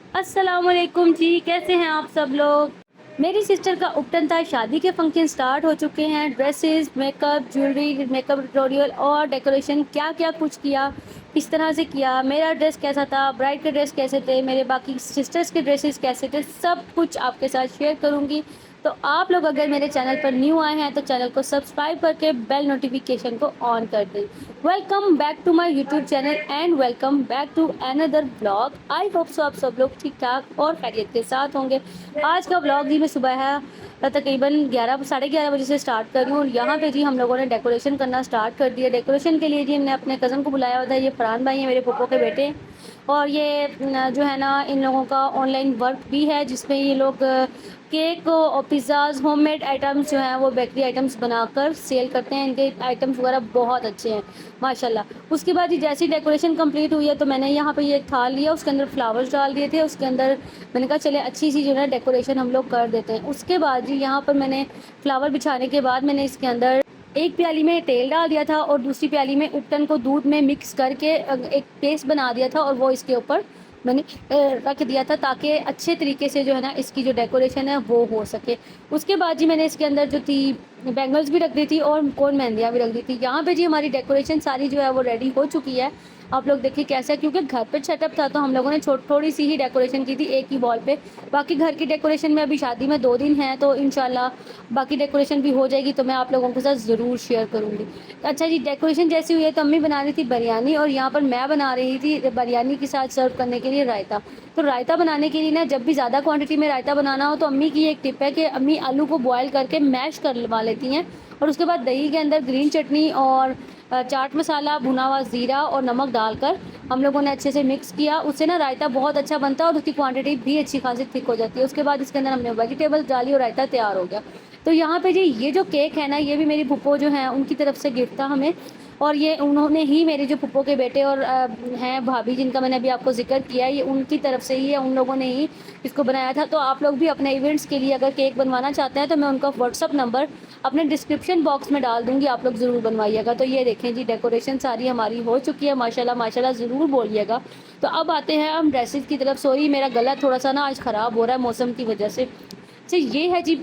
अस्सलामुअलैकुम जी, कैसे हैं आप सब लोग। मेरी सिस्टर का उपटन था, शादी के फंक्शन स्टार्ट हो चुके हैं। Dresses, makeup, jewellery, makeup tutorial और डेकोरेशन क्या क्या कुछ किया, किस तरह से किया, मेरा ड्रेस कैसा था, ब्राइड के ड्रेस कैसे थे, मेरे बाकी सिस्टर्स के ड्रेसेस कैसे थे, सब कुछ आपके साथ शेयर करूँगी। तो आप लोग अगर मेरे चैनल पर न्यू आए हैं तो चैनल को सब्सक्राइब करके बेल नोटिफिकेशन को ऑन कर दें। Welcome back to my YouTube channel and welcome back to another blog. I hope so आप सब लोग ठीक ठाक और खैरियत के साथ होंगे। आज का ब्लॉग जी मैं सुबह है तकरीबन 11 साढ़े 11 बजे से स्टार्ट कर रही हूँ और यहाँ पे जी हम लोगों ने डेकोरेशन करना स्टार्ट कर दिया। डेकोरेशन के लिए जी हमने अपने कज़न को बुलाया हुआ था। ये फरहान भाई हैं, मेरे फूफो के बेटे। और ये जो है ना, इन लोगों का ऑनलाइन वर्क भी है जिसमें ये लोग केक और पिज़्ज़ाज़, होममेड आइटम्स जो हैं वो बेकरी आइटम्स बनाकर सेल करते हैं। इनके आइटम्स वगैरह बहुत अच्छे हैं माशाल्लाह। उसके बाद जी जैसी डेकोरेशन कंप्लीट हुई है तो मैंने यहाँ पे ये एक थाल लिया, उसके अंदर फ्लावर्स डाल दिए थे। उसके अंदर मैंने कहा चले अच्छी सी जो है डेकोरेशन हम लोग कर देते हैं। उसके बाद जी यहाँ पर मैंने फ्लावर बिछाने के बाद मैंने इसके अंदर एक प्याली में तेल डाल दिया था और दूसरी प्याली में उपटन को दूध में मिक्स करके एक पेस्ट बना दिया था और वो इसके ऊपर मैंने रख दिया था ताकि अच्छे तरीके से जो है ना इसकी जो डेकोरेशन है वो हो सके। उसके बाद जी मैंने इसके अंदर जो थी बैंगल्स भी रख दी थी और कोन मेहंदियाँ भी रख दी थी। यहाँ पे जी हमारी डेकोरेशन सारी जो है वो रेडी हो चुकी है। आप लोग देखिए कैसा है, क्योंकि घर पे सेटअप था तो हम लोगों ने थोड़ी सी ही डेकोरेशन की थी एक ही वॉल पे। बाकी घर की डेकोरेशन में अभी शादी में 2 दिन हैं तो इंशाल्लाह बाकी डेकोरेशन भी हो जाएगी तो मैं आप लोगों के साथ ज़रूर शेयर करूँगी। अच्छा जी, डेकोरेशन जैसी हुई है तो अम्मी बना रही थी बिरयानी और यहाँ पर मैं बना रही थी बिरयानी के साथ सर्व करने के लिए रायता। तो रायता बनाने के लिए ना, जब भी ज़्यादा क्वांटिटी में रायता बनाना हो तो अम्मी की एक टिप है कि अम्मी आलू को बॉयल करके मैश करवा लेती हैं और उसके बाद दही के अंदर ग्रीन चटनी और चाट मसाला, भुना हुआ ज़ीरा और नमक डालकर हम लोगों ने अच्छे से मिक्स किया। उससे ना रायता बहुत अच्छा बनता है और उसकी क्वांटिटी भी अच्छी खासी थिक हो जाती है। उसके बाद इसके अंदर हमने वेजिटेबल्स डाली और रायता तैयार हो गया। तो यहाँ पे जी ये जो केक है ना, ये भी मेरी फूफो जो हैं उनकी तरफ से गिफ्ट था हमें। और ये उन्होंने ही, मेरे जो फूफो के बेटे और हैं भाभी जिनका मैंने अभी आपको ज़िक्र किया है, ये उनकी तरफ से ही है, उन लोगों ने ही इसको बनाया था। तो आप लोग भी अपने इवेंट्स के लिए अगर केक बनवाना चाहते हैं तो मैं उनका व्हाट्सअप नंबर अपने डिस्क्रिप्शन बॉक्स में डाल दूँगी, आप लोग ज़रूर बनवाइएगा। तो ये देखें जी डेकोरेशन सारी हमारी हो चुकी है माशाल्लाह माशाल्लाह, ज़रूर बोलिएगा। तो अब आते हैं हम ड्रेसेस की तरफ। सॉरी मेरा गला थोड़ा सा ना आज ख़राब हो रहा है मौसम की वजह से। अच्छा ये है जी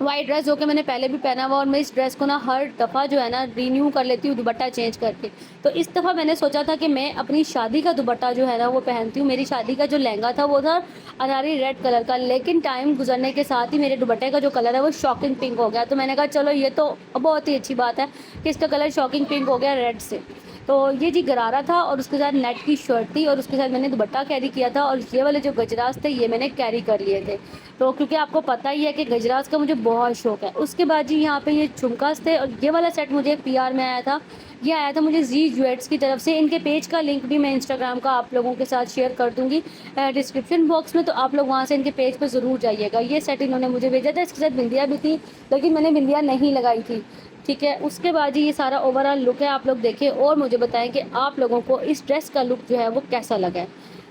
वाइट ड्रेस जो कि मैंने पहले भी पहना हुआ और मैं इस ड्रेस को ना हर दफ़ा जो है ना रीन्यू कर लेती हूँ दुपट्टा चेंज करके। तो इस दफ़ा मैंने सोचा था कि मैं अपनी शादी का दुपट्टा जो है ना वो पहनती हूँ। मेरी शादी का जो लहंगा था वो था अनारी रेड कलर का, लेकिन टाइम गुजरने के साथ ही मेरे दुपट्टे का जो कलर है वो शॉकिंग पिंक हो गया। तो मैंने कहा चलो ये तो बहुत ही अच्छी बात है कि इसका कलर शॉकिंग पिंक हो गया रेड से। तो ये जी गरारा था और उसके साथ नेट की शर्ट थी और उसके साथ मैंने दुपट्टा कैरी किया था और ये वाले जो गजरास थे ये मैंने कैरी कर लिए थे। तो क्योंकि आपको पता ही है कि गजरास का मुझे बहुत शौक है। उसके बाद जी यहाँ पे ये झुमकास थे और ये वाला सेट मुझे पीआर में आया था। ये आया था मुझे जी ज्वेट्स की तरफ से। इनके पेज का लिंक भी मैं इंस्टाग्राम का आप लोगों के साथ शेयर कर दूंगी डिस्क्रिप्शन बॉक्स में, तो आप लोग वहाँ से इनके पेज पर ज़रूर जाइएगा। ये सेट इन्होंने मुझे भेजा था, इसके साथ बिंदिया भी थी लेकिन मैंने बिंदिया नहीं लगाई थी। ठीक है, उसके बाद ये सारा ओवरऑल लुक है, आप लोग देखें और मुझे बताएं कि आप लोगों को इस ड्रेस का लुक जो है वो कैसा लगा है।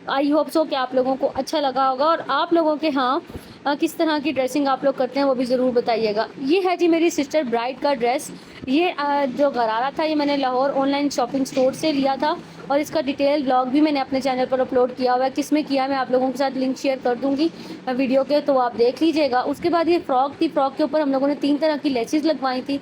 आई होप सो कि आप लोगों को अच्छा लगा होगा और आप लोगों के हाँ किस तरह की ड्रेसिंग आप लोग करते हैं वो भी ज़रूर बताइएगा। ये है जी मेरी सिस्टर ब्राइड का ड्रेस। ये जो गरारा था ये मैंने लाहौर ऑनलाइन शॉपिंग स्टोर से लिया था और इसका डिटेल ब्लॉग भी मैंने अपने चैनल पर अपलोड किया हुआ है। किस में किया मैं आप लोगों के साथ लिंक शेयर कर दूँगी वीडियो के, तो आप देख लीजिएगा। उसके बाद ये फ्रॉक थी, फ्रॉक के ऊपर हम लोगों ने 3 तरह की लेसेस लगवाई थी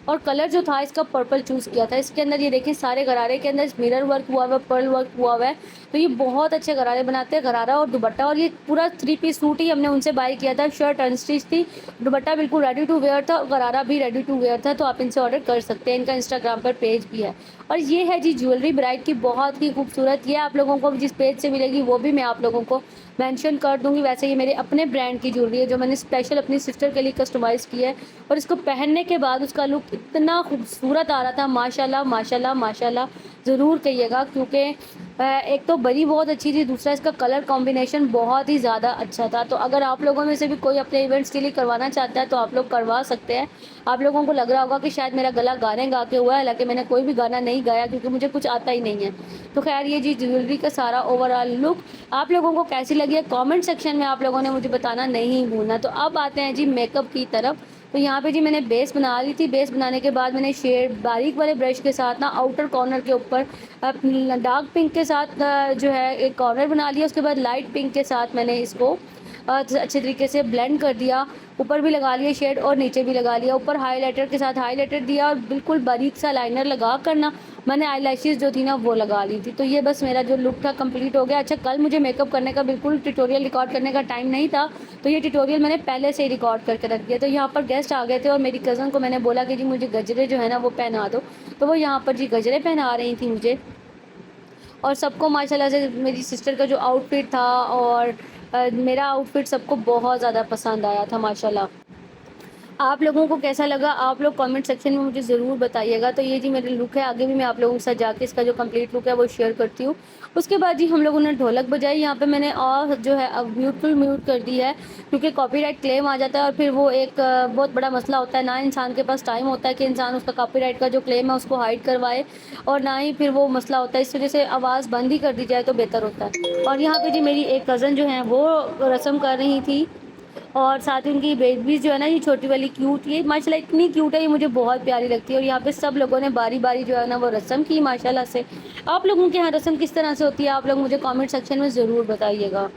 और कलर जो था इसका पर्पल चूज़ किया था। इसके अंदर ये देखें सारे गरारे के अंदर मिरर वर्क हुआ हुआ है, पर्ल वर्क हुआ हुआ है। तो ये बहुत अच्छे गरारे बनाते हैं, गरारा और दुपट्टा। और ये पूरा 3 पीस सूट ही हमने उनसे बाय किया था। शर्ट अनस्टिच थी, दुपट्टा बिल्कुल रेडी टू वेयर था और गरारा भी रेडी टू वेयर था। तो आप इनसे ऑर्डर कर सकते हैं, इनका इंस्टाग्राम पर पेज भी है। और ये है जी ज्वेलरी ब्राइड की, बहुत ही खूबसूरत। ये आप लोगों को जिस पेज से मिलेगी वो भी मैं आप लोगों को मेंशन कर दूंगी। वैसे ये मेरे अपने ब्रांड की ज्वेलरी है जो मैंने स्पेशल अपनी सिस्टर के लिए कस्टमाइज़ की है और इसको पहनने के बाद उसका लुक इतना खूबसूरत आ रहा था माशाल्लाह माशाल्लाह माशाल्लाह। ज़रूर कहिएगा क्योंकि एक तो बड़ी बहुत अच्छी थी, दूसरा इसका कलर कॉम्बिनेशन बहुत ही ज़्यादा अच्छा था। तो अगर आप लोगों में से भी कोई अपने इवेंट्स के लिए करवाना चाहता है तो आप लोग करवा सकते हैं। आप लोगों को लग रहा होगा कि शायद मेरा गला गाने गा के हुआ है, हालांकि मैंने कोई भी गाना नहीं गाया क्योंकि मुझे कुछ आता ही नहीं है। तो खैर ये जी ज्वेलरी का सारा ओवरऑल लुक आप लोगों को कैसी लगी है कमेंट सेक्शन में आप लोगों ने मुझे बताना नहीं भूलना। तो अब आते हैं जी मेकअप की तरफ। तो यहाँ पे जी मैंने बेस बना ली थी। बेस बनाने के बाद मैंने शेड बारीक वाले ब्रश के साथ ना आउटर कॉर्नर के ऊपर डार्क पिंक के साथ जो है एक कॉर्नर बना लिया। उसके बाद लाइट पिंक के साथ मैंने इसको अच्छे तरीके से ब्लेंड कर दिया। ऊपर भी लगा लिया शेड और नीचे भी लगा लिया। ऊपर हाइलाइटर के साथ हाइलाइटर दिया और बिल्कुल बारीक सा लाइनर लगा कर ना मैंने आईलैशेस जो थी ना वो लगा ली थी। तो ये बस मेरा जो लुक था कंप्लीट हो गया। अच्छा, कल मुझे मेकअप करने का बिल्कुल ट्यूटोरियल रिकॉर्ड करने का टाइम नहीं था, तो ये ट्यूटोरियल मैंने पहले से ही रिकॉर्ड करके रख दिया। तो यहाँ पर गेस्ट आ गए थे और मेरी कज़न को मैंने बोला कि जी मुझे गजरे जो है ना वो पहना दो। तो वो यहाँ पर जी गजरे पहना रही थी मुझे। और सबको माशाल्लाह से मेरी सिस्टर का जो आउटफिट था और मेरा आउटफिट सबको बहुत ज़्यादा पसंद आया था माशाल्लाह। आप लोगों को कैसा लगा आप लोग कमेंट सेक्शन में मुझे ज़रूर बताइएगा। तो ये जी मेरी लुक है, आगे भी मैं आप लोगों के साथ जाके इसका जो कंप्लीट लुक है वो शेयर करती हूँ। उसके बाद जी हम लोगों ने ढोलक बजाई। यहाँ पे मैंने और जो है अब म्यूट कर दी है, क्योंकि कॉपीराइट क्लेम आ जाता है और फिर वो एक बहुत बड़ा मसला होता है। ना इंसान के पास टाइम होता है कि इंसान उसका कॉपीराइट का जो क्लेम है उसको हाइड करवाए, और ना ही फिर वो मसला होता है। इस वजह से आवाज़ बंद ही कर दी जाए तो बेहतर होता है। और यहाँ पे जी मेरी एक कज़न जो है वो रस्म कर रही थी, और साथ ही उनकी बेबी जो है ना ये छोटी वाली क्यूट, ये माशाल्लाह इतनी क्यूट है, ये मुझे बहुत प्यारी लगती है। और यहाँ पे सब लोगों ने बारी बारी जो है ना वो रस्म की माशाल्लाह से। आप लोगों के यहाँ रस्म किस तरह से होती है आप लोग मुझे कमेंट सेक्शन में ज़रूर बताइएगा।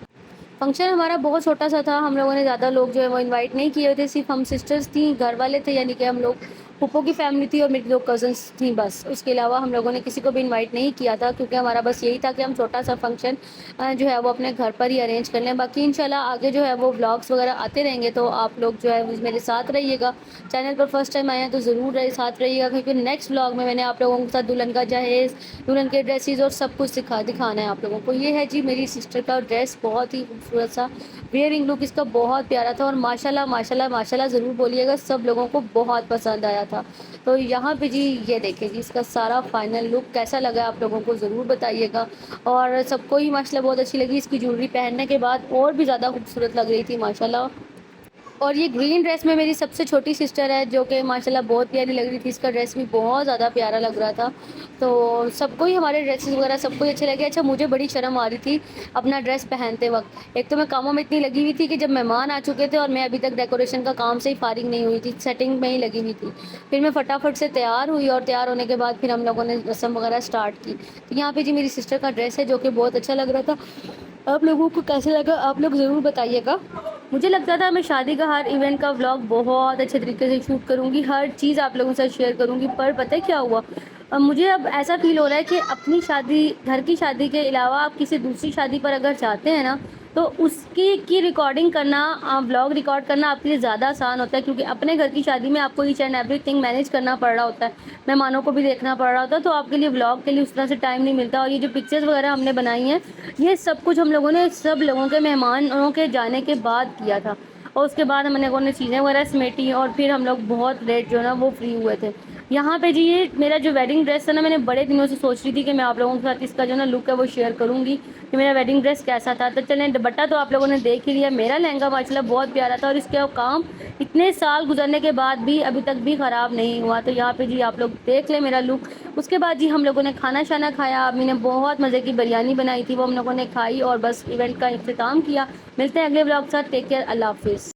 फंक्शन हमारा बहुत छोटा सा था, हम लोगों ने ज़्यादा लोग जो है वो इनवाइट नहीं किए थे। सिर्फ हम सिस्टर्स थी, घर वाले थे, यानी कि हम लोग फूफो की फैमिली थी और मेरी 2 कज़न्स थी बस। उसके अलावा हम लोगों ने किसी को भी इनवाइट नहीं किया था, क्योंकि हमारा बस यही था कि हम छोटा सा फंक्शन जो है वो अपने घर पर ही अरेंज कर लें। बाकी इंशाल्लाह आगे जो है वो व्लॉग्स वगैरह आते रहेंगे, तो आप लोग जो है मेरे साथ रहिएगा। चैनल पर फर्स्ट टाइम आए हैं तो ज़रूर रहे साथ रहिएगा, क्योंकि नेक्स्ट व्लॉग में मैंने आप लोगों के साथ दुल्हन का जहेज़, दुल्हन के ड्रेसेस और सब कुछ दिखाना है आप लोगों को। ये है जी मेरी सिस्टर का ड्रेस, बहुत ही खूबसूरत सा वेयरिंग लुक इसका बहुत प्यारा था। और माशाल्लाह माशाल्लाह माशाल्लाह ज़रूर बोलिएगा, सब लोगों को बहुत पसंद आया था। तो यहाँ पे जी ये देखिए जी इसका सारा फाइनल लुक कैसा लगा आप लोगों को ज़रूर बताइएगा। और सबको ही माशाल्लाह बहुत अच्छी लगी। इसकी ज्वेलरी पहनने के बाद और भी ज़्यादा खूबसूरत लग रही थी माशाल्लाह। और ये ग्रीन ड्रेस में मेरी सबसे छोटी सिस्टर है, जो कि माशाल्लाह बहुत प्यारी लग रही थी। इसका ड्रेस भी बहुत ज़्यादा प्यारा लग रहा था। तो सबको ही हमारे ड्रेसेस वगैरह सबको ही अच्छे लगे। अच्छा, मुझे बड़ी शर्म आ रही थी अपना ड्रेस पहनते वक्त। एक तो मैं कामों में इतनी लगी हुई थी कि जब मेहमान आ चुके थे और मैं अभी तक डेकोरेशन का काम से ही फारिग नहीं हुई थी, सेटिंग में ही लगी हुई थी। फिर मैं फटाफट से तैयार हुई और तैयार होने के बाद फिर हम लोगों ने रस्म वगैरह स्टार्ट की। तो यहाँ पर जी मेरी सिस्टर का ड्रेस है, जो कि बहुत अच्छा लग रहा था। आप लोगों को कैसे लगा आप लोग ज़रूर बताइएगा। मुझे लगता था मैं शादी का हर इवेंट का व्लॉग बहुत अच्छे तरीके से शूट करूँगी, हर चीज़ आप लोगों के साथ शेयर करूँगी, पर पता है क्या हुआ, मुझे अब ऐसा फ़ील हो रहा है कि अपनी शादी, घर की शादी के अलावा आप किसी दूसरी शादी पर अगर चाहते हैं ना, तो उसकी की रिकॉर्डिंग करना, व्लॉग रिकॉर्ड करना आपके लिए ज़्यादा आसान होता है, क्योंकि अपने घर की शादी में आपको ईच एंड एवरीथिंग मैनेज करना पड़ रहा होता है, मेहमानों को भी देखना पड़ रहा होता है, तो आपके लिए व्लॉग के लिए उस तरह से टाइम नहीं मिलता। और ये जो पिक्चर्स वगैरह हमने बनाई हैं, ये सब कुछ हम लोगों ने सब लोगों के मेहमानों के जाने के बाद किया था। और उसके बाद हम लोगों ने चीज़ें वगैरह समेटी और फिर हम लोग बहुत लेट जो है ना वो फ्री हुए थे। यहाँ पे जी ये मेरा जो वेडिंग ड्रेस था ना, मैंने बड़े दिनों से सोच रही थी कि मैं आप लोगों के साथ इसका जो ना लुक है वो शेयर करूँगी कि मेरा वेडिंग ड्रेस कैसा था। तो चलें, दुपट्टा तो आप लोगों ने देख ही लिया। मेरा लहंगा माशाल्लाह बहुत प्यारा था और इसका काम इतने साल गुजरने के बाद भी अभी तक भी ख़राब नहीं हुआ। तो यहाँ पे जी आप लोग देख लें मेरा लुक। उसके बाद जी हम लोगों ने खाना शाना खाया। अम्मी ने बहुत मज़े की बिरयानी बनाई थी, वो हम लोगों ने खाई और बस इवेंट का इख्तिताम किया। मिलते हैं अगले ब्लॉग के साथ। टेक केयर, अल्लाह हाफिज़।